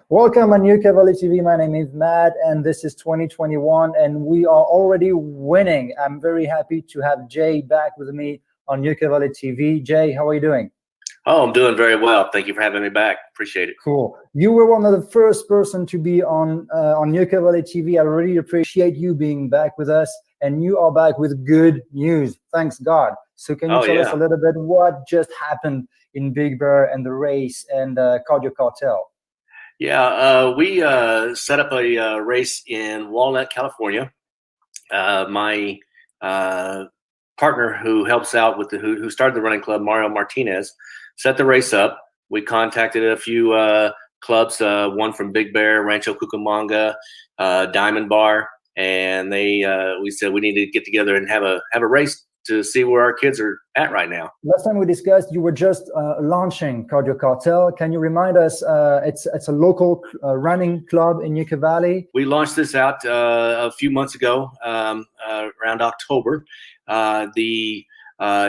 Welcome on Yucca Valley TV. My name is Matt, and this is 2021, and we are already winning. I'm very happy to have Jay back with me on Yucca Valley TV. Jay, how are you doing? Oh, I'm doing very well. Thank you for having me back. Appreciate it. Cool. You were one of the first person to be on Yucca Valley TV. I really appreciate you being back with us, and you are back with good news. Thanks God. So can you tell us a little bit what just happened in Big Bear and the race and Cardio Cartel? Yeah, we set up a race in Walnut, California. My partner who helps out with who started the running club, Mario Martinez, set the race up. We contacted a few clubs, one from Big Bear, Rancho Cucamonga, Diamond Bar, and we said we need to get together and have a race to see where our kids are at right now. Last time we discussed, you were just launching Cardio Cartel. Can you remind us, it's a local running club in Yucca Valley? We launched this out a few months ago, around October. The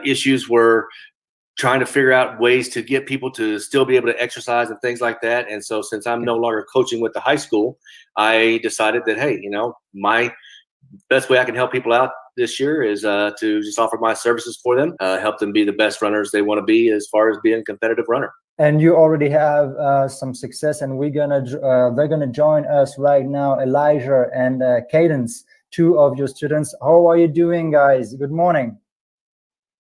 issues were trying to figure out ways to get people to still be able to exercise and things like that. And so since I'm no longer coaching with the high school, I decided that, hey, my best way I can help people out this year is to just offer my services for them, help them be the best runners they want to be as far as being a competitive runner. And you already have some success, and they're gonna join us right now, Elijah and Cadence, two of your students. How are you doing, guys? Good morning.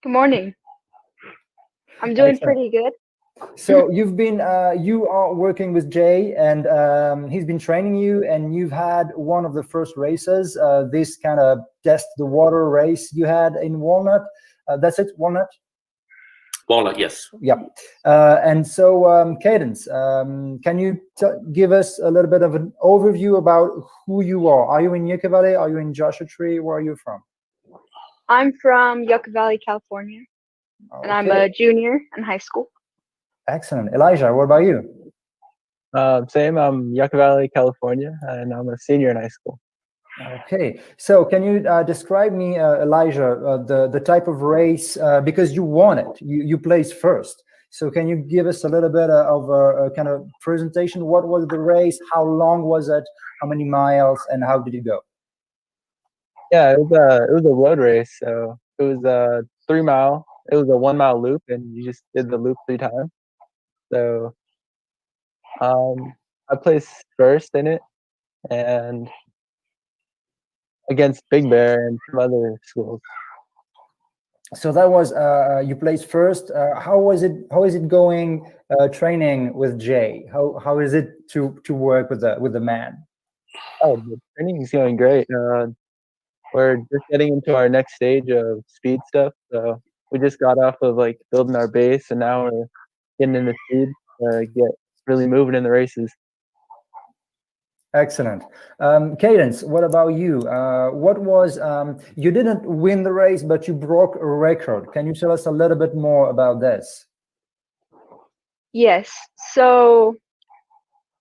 Good morning. I'm doing pretty good. So you are working with Jay, and he's been training you, and you've had one of the first races, this kind of test the water race you had in Walnut. That's it, Walnut? Walnut, yes. Yeah. And so, Cadence, can you give us a little bit of an overview about who you are? Are you in Yucca Valley? Are you in Joshua Tree? Where are you from? I'm from Yucca Valley, California, and I'm a junior in high school. Excellent. Elijah, what about you? Same. I'm Yucca Valley, California, and I'm a senior in high school. Okay. So can you describe me, Elijah, the type of race, because you won it, you placed first. So can you give us a little bit of a kind of presentation? What was the race? How long was it? How many miles? And how did it go? Yeah, it was a road race. So it was a 3 mile. It was a 1 mile loop, and you just did the loop 3 times. So I placed first in it, and against Big Bear and some other schools. So that was you placed first. How is it going training with Jay? How is it to work with the man? Oh, the training is going great. We're just getting into our next stage of speed stuff. So we just got off of like building our base, and now we're getting into speed to get really moving in the races. Excellent. Cadence, what about you? What was you didn't win the race, but you broke a record. Can you tell us a little bit more about this? Yes. So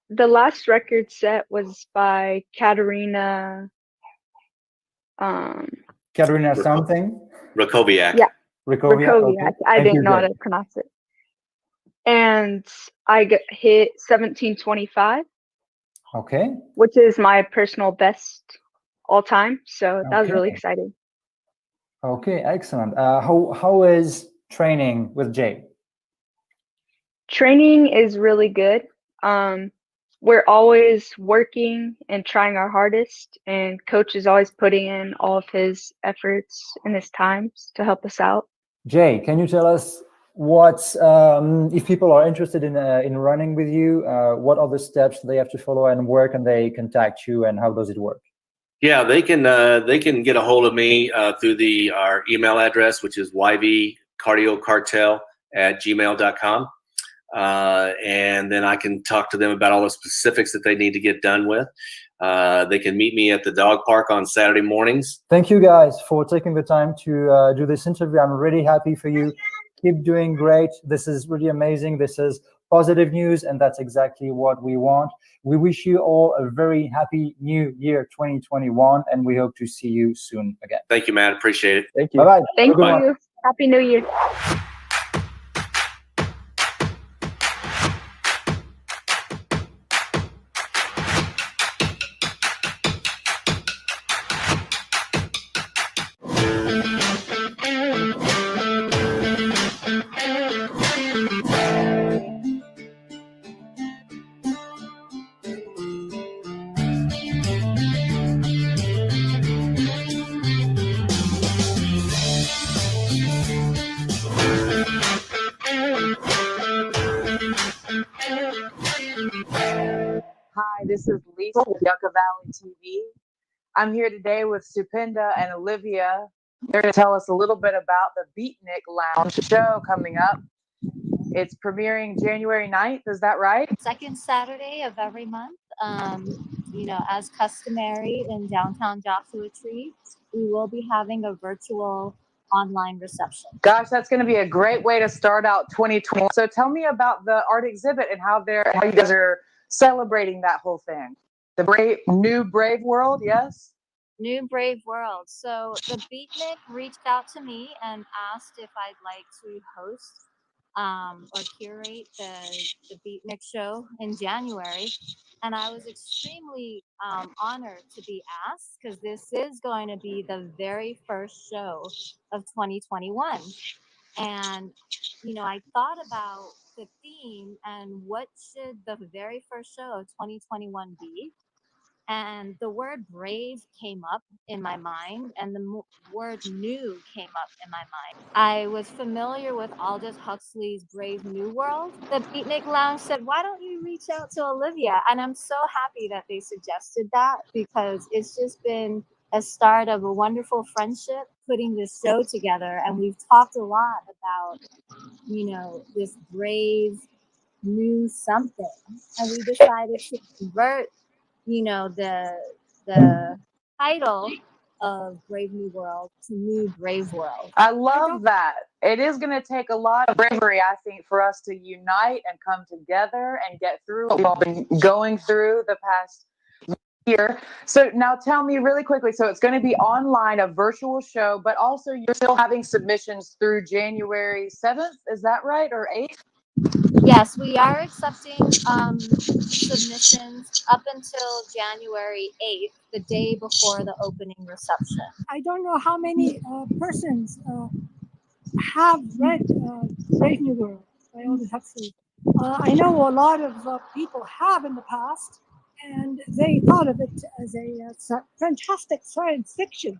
the last record set was by Katerina. Katerina something? Rakowiak. Yeah. Rakowiak. Okay. I didn't know how to pronounce it. And I hit 17:25. Okay. Which is my personal best all time. So that was really exciting. Okay, excellent. How is training with Jay? Training is really good. We're always working and trying our hardest, and coach is always putting in all of his efforts and his times to help us out. Jay, can you tell us what's if people are interested in running with you, what are the steps they have to follow, and where can they contact you, and how does it work? Yeah, they can get a hold of me through our email address, which is yvcardiocartel@gmail.com. And then I can talk to them about all the specifics that they need to get done with. They can meet me at the dog park on Saturday mornings. Thank you guys for taking the time to do this interview. I'm really happy for you. Keep doing great. This is really amazing. This is positive news, and that's exactly what we want. We wish you all a very happy new year 2021, and we hope to see you soon again. Thank you, Matt. Appreciate it. Thank you. Bye-bye. Thank you. Happy New Year. This is Lisa with Yucca Valley TV. I'm here today with Stupenda and Olivia. They're going to tell us a little bit about the Beatnik Lounge show coming up. It's premiering January 9th, is that right? Second Saturday of every month. As customary in downtown Joshua Tree, we will be having a virtual online reception. Gosh, that's going to be a great way to start out 2020. So tell me about the art exhibit and how you guys are celebrating that whole thing. The new Brave World, yes? New Brave World. So the Beatnik reached out to me and asked if I'd like to host or curate the Beatnik show in January. And I was extremely honored to be asked because this is going to be the very first show of 2021. And, I thought about the theme and what should the very first show of 2021 be? And the word brave came up in my mind, and the word new came up in my mind. I was familiar with Aldous Huxley's Brave New World. The Beatnik Lounge said, why don't you reach out to Olivia? And I'm so happy that they suggested that because it's just been a start of a wonderful friendship putting this show together. And we've talked a lot about, this brave new something. And we decided to convert the title of Brave New World to New Brave World. I love that. It is going to take a lot of bravery, I think, for us to unite and come together and get through what we've all been going through the past year. So now tell me really quickly, so it's going to be online, a virtual show, but also you're still having submissions through January 7th, is that right, or 8th? Yes, we are accepting submissions up until January 8th, the day before the opening reception. I don't know how many persons have read Brave New World by Aldous Huxley. I know a lot of people have in the past, and they thought of it as a fantastic science fiction.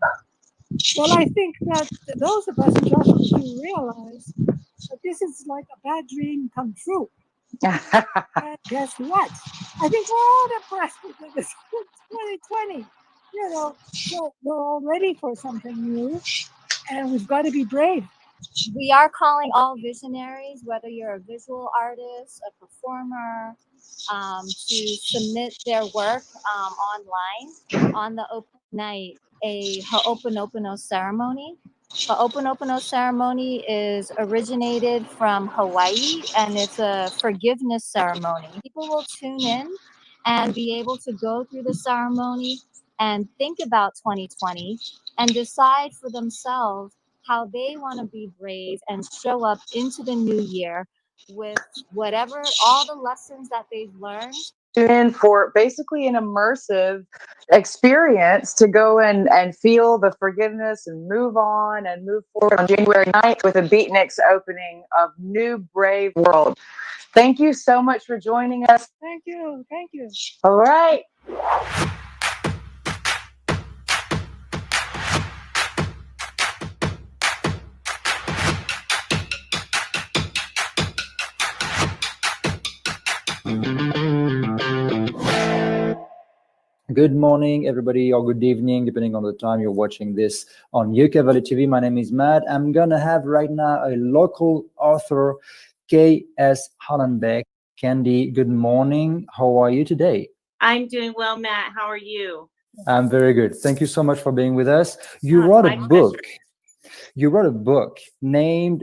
Well, I think that those of us in Joshua Tree realize that this is like a bad dream come true. And guess what? I think we're all depressed because it's 2020. So we're all ready for something new, and we've got to be brave. We are calling all visionaries, whether you're a visual artist, a performer, to submit their work online on the open night, a Ho'oponopono ceremony. Ho'oponopono ceremony is originated from Hawaii, and it's a forgiveness ceremony. People will tune in and be able to go through the ceremony and think about 2020 and decide for themselves how they want to be brave and show up into the new year with all the lessons that they've learned. Tune in for basically an immersive experience to go and feel the forgiveness and move on and move forward on January 9th with the Beatniks opening of New Brave World. Thank you so much for joining us. Thank you. Thank you. All right. Good morning, everybody, or good evening, depending on the time you're watching this on Yucca Valley TV. My name is Matt. I'm going to have right now a local author, K.S. Hollenbeck. Candy, good morning. How are you today? I'm doing well, Matt. How are you? I'm very good. Thank you so much for being with us. You wrote a book. You wrote a book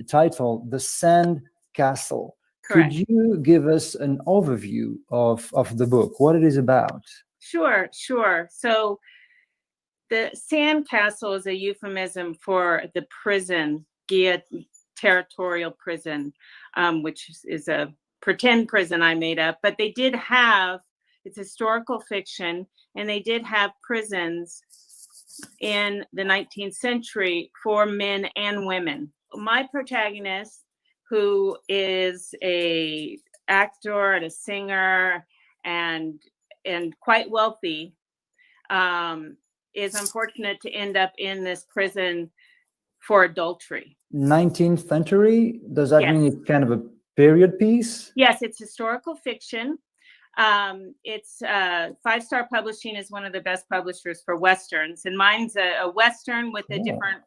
titled The Sand Castle. Correct. Could you give us an overview of the book, what it is about? Sure. So the Sand Castle is a euphemism for the prison, Gia Territorial Prison, which is a pretend prison I made up. But they did have, it's historical fiction, and they did have prisons in the 19th century for men and women. My protagonist, who is a actor and a singer and quite wealthy, is unfortunate to end up in this prison for adultery. 19th century? Does that Yes. mean it's kind of a period piece? Yes, it's historical fiction. It's Five Star Publishing is one of the best publishers for Westerns, and mine's a Western with a different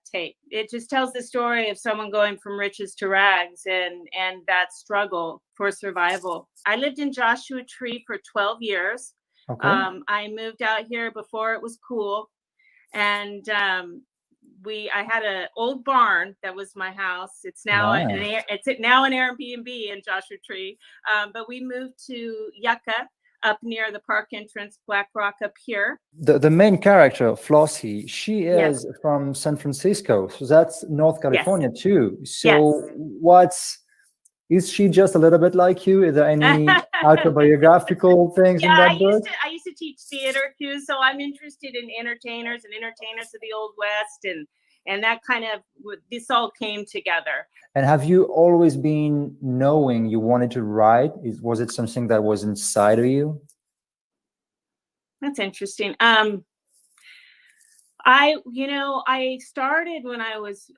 take. It just tells the story of someone going from riches to rags and that struggle for survival. I lived in Joshua Tree for 12 years. Okay. I moved out here before it was cool, and I had an old barn that was my house. It's now Nice. it's now an Airbnb in Joshua Tree. But we moved to Yucca up near the park entrance, Black Rock up here. The main character, Flossie, she Yes. is from San Francisco, so that's North California too. So is she just a little bit like you? Is there any autobiographical things in Yeah, that book? I used to teach theater too, so I'm interested in entertainers of the Old West, and that kind of this all came together. And have you always been knowing you wanted to write? Was it something that was inside of you? That's interesting. I started when I was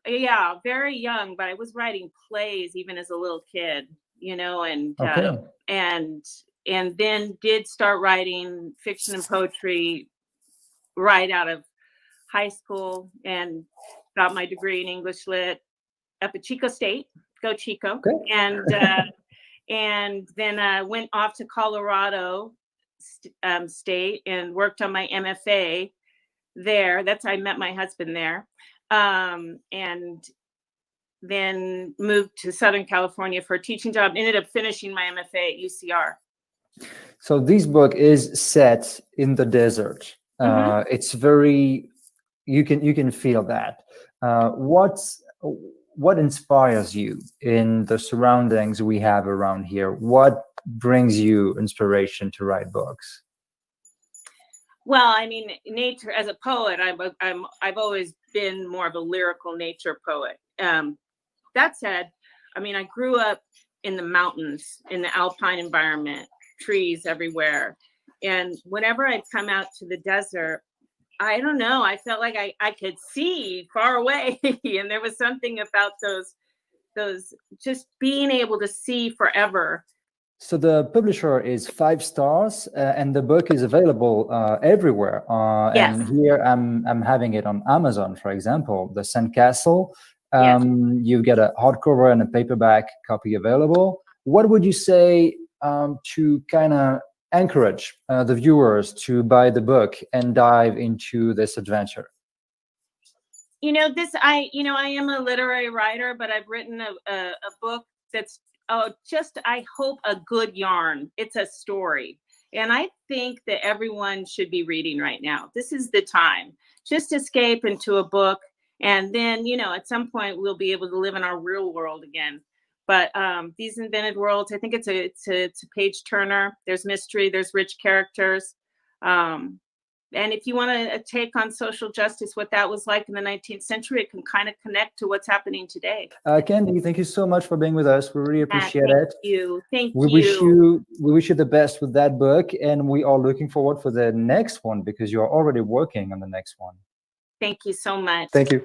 very young, but I was writing plays even as a little kid, Okay. and then did start writing fiction and poetry right out of high school, and got my degree in English Lit up at Chico State. Go Chico. Okay. And then I went off to Colorado State and worked on my MFA there. I met my husband there. And then moved to Southern California for a teaching job. Ended up finishing my MFA at UCR. So this book is set in the desert. It's very, you can feel that. What inspires you in the surroundings we have around here? What brings you inspiration to write books? Well, I mean, nature as a poet, I've always been more of a lyrical nature poet. That said, I mean, I grew up in the mountains, in the alpine environment, trees everywhere. And whenever I'd come out to the desert, I don't know, I felt like I could see far away. And there was something about those just being able to see forever. So the publisher is 5 Stars, and the book is available everywhere. Yes. And here I'm having it on Amazon, for example, The Sandcastle. You get a hardcover and a paperback copy available. What would you say to kind of encourage the viewers to buy the book and dive into this adventure? I am a literary writer, but I've written a book that's I hope a good yarn. It's a story. And I think that everyone should be reading right now. This is the time. Just escape into a book. And then, at some point we'll be able to live in our real world again. But these invented worlds, I think it's a page turner. There's mystery, there's rich characters. And if you want a take on social justice, what that was like in the 19th century, it can kind of connect to what's happening today. Candy, thank you so much for being with us. We really appreciate it. Thank We you. wish you the best with that book, and we are looking forward for the next one because you're already working on the next one. Thank you so much. Thank you.